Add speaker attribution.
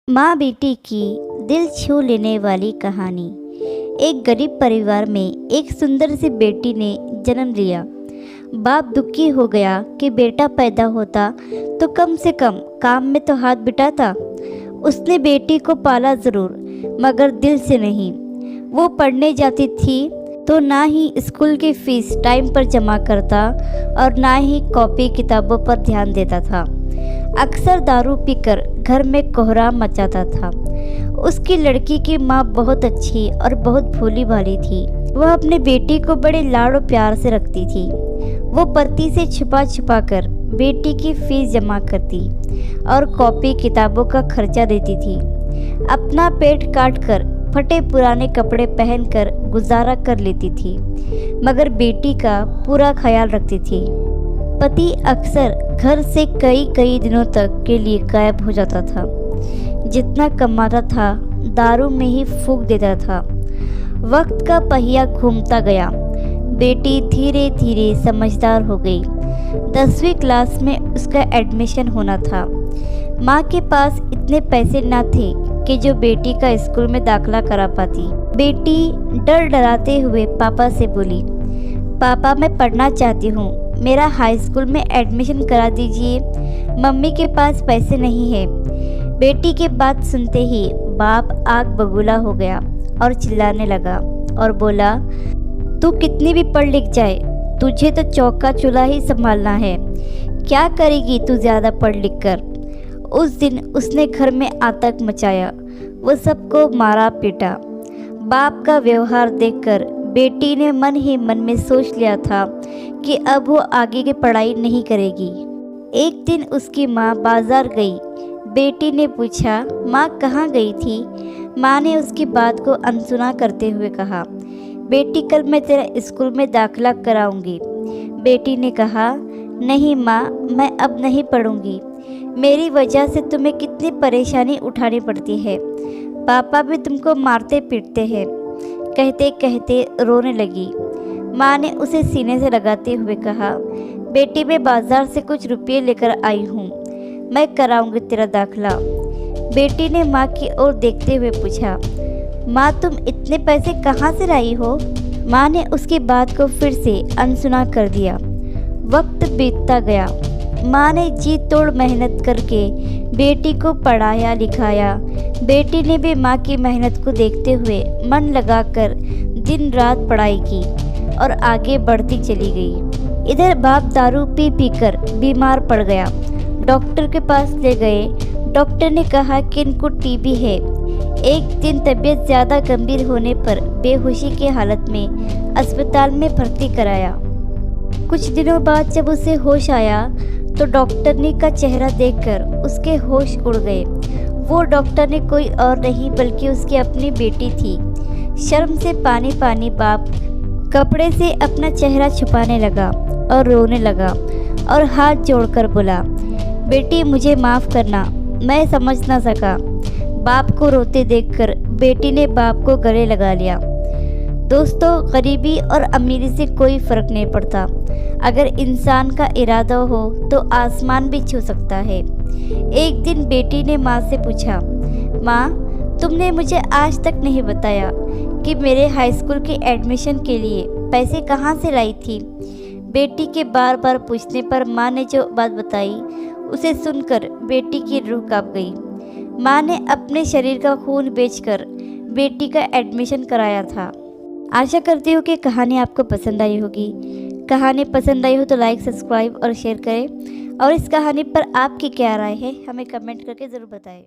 Speaker 1: माँ बेटी की दिल छू लेने वाली कहानी। एक गरीब परिवार में एक सुंदर सी बेटी ने जन्म लिया। बाप दुखी हो गया कि बेटा पैदा होता तो कम से कम काम में तो हाथ बिटाता। उसने बेटी को पाला ज़रूर, मगर दिल से नहीं। वो पढ़ने जाती थी तो ना ही स्कूल की फीस टाइम पर जमा करता और ना ही कॉपी किताबों पर ध्यान देता था। अक्सर दारू पीकर घर में कोहराम मचाता था। उसकी लड़की की माँ बहुत अच्छी और बहुत भोली भाली थी। वह अपने बेटी को बड़े लाड़ और प्यार से रखती थी। वो पति से छुपा छुपा कर बेटी की फीस जमा करती और कॉपी किताबों का खर्चा देती थी। अपना पेट काट कर फटे पुराने कपड़े पहनकर गुजारा कर लेती थी, मगर बेटी का पूरा ख्याल रखती थी। पति अक्सर घर से कई दिनों तक के लिए गायब हो जाता था। जितना कमाता था दारू में ही फूंक देता था। वक्त का पहिया घूमता गया। बेटी धीरे धीरे समझदार हो गई। 10वीं क्लास में उसका एडमिशन होना था। माँ के पास इतने पैसे ना थे कि जो बेटी का स्कूल में दाखिला करा पाती। बेटी डर डराते हुए पापा से बोली, पापा मैं पढ़ना चाहती हूँ, मेरा हाई स्कूल में एडमिशन करा दीजिए, मम्मी के पास पैसे नहीं है। बेटी की बात सुनते ही बाप आग बबूला हो गया और चिल्लाने लगा और बोला, तू कितनी भी पढ़ लिख जाए, तुझे तो चौका चूल्हा ही संभालना है। क्या करेगी तू ज़्यादा पढ़ लिख कर। उस दिन उसने घर में आतंक मचाया। वो सबको मारा पीटा। बाप का व्यवहार देखकर बेटी ने मन ही मन में सोच लिया था कि अब वो आगे की पढ़ाई नहीं करेगी। एक दिन उसकी माँ बाजार गई। बेटी ने पूछा, माँ कहाँ गई थी। माँ ने उसकी बात को अनसुना करते हुए कहा, बेटी कल मैं तेरा स्कूल में दाखिला कराऊंगी। बेटी ने कहा, नहीं माँ, मैं अब नहीं पढ़ूंगी। मेरी वजह से तुम्हें कितनी परेशानी उठानी पड़ती है। पापा भी तुमको मारते पीटते हैं। कहते कहते रोने लगी। माँ ने उसे सीने से लगाते हुए कहा, बेटी मैं बाजार से कुछ रुपये लेकर आई हूँ, मैं कराऊंगी तेरा दाखिला। बेटी ने माँ की ओर देखते हुए पूछा, माँ तुम इतने पैसे कहाँ से लाई हो। माँ ने उसकी बात को फिर से अनसुना कर दिया। वक्त बीतता गया। माँ ने जी तोड़ मेहनत करके बेटी को पढ़ाया लिखाया। बेटी ने भी माँ की मेहनत को देखते हुए मन लगाकर दिन रात पढ़ाई की और आगे बढ़ती चली गई। इधर बाप दारू पी पी कर बीमार पड़ गया। डॉक्टर के पास ले गए। डॉक्टर ने कहा कि इनको टीबी है। एक दिन तबीयत ज़्यादा गंभीर होने पर बेहोशी की हालत में अस्पताल में भर्ती कराया। कुछ दिनों बाद जब उसे होश आया तो डॉक्टरनी का चेहरा देखकर उसके होश उड़ गए। वो डॉक्टर ने कोई और नहीं बल्कि उसकी अपनी बेटी थी। शर्म से पानी पानी बाप कपड़े से अपना चेहरा छुपाने लगा और रोने लगा और हाथ जोड़कर बोला, बेटी मुझे माफ़ करना, मैं समझ ना सका। बाप को रोते देखकर बेटी ने बाप को गले लगा लिया। दोस्तों, गरीबी और अमीरी से कोई फ़र्क नहीं पड़ता। अगर इंसान का इरादा हो तो आसमान भी छू सकता है। एक दिन बेटी ने माँ से पूछा, माँ तुमने मुझे आज तक नहीं बताया कि मेरे हाई स्कूल के एडमिशन के लिए पैसे कहाँ से लाई थी। बेटी के बार बार पूछने पर माँ ने जो बात बताई उसे सुनकर बेटी की रूह कांप गई। माँ ने अपने शरीर का खून बेचकर बेटी का एडमिशन कराया था। आशा करती हूँ कि कहानी आपको पसंद आई होगी। कहानी पसंद आई हो तो लाइक, सब्सक्राइब और शेयर करें। और इस कहानी पर आपकी क्या राय है हमें कमेंट करके ज़रूर बताएं।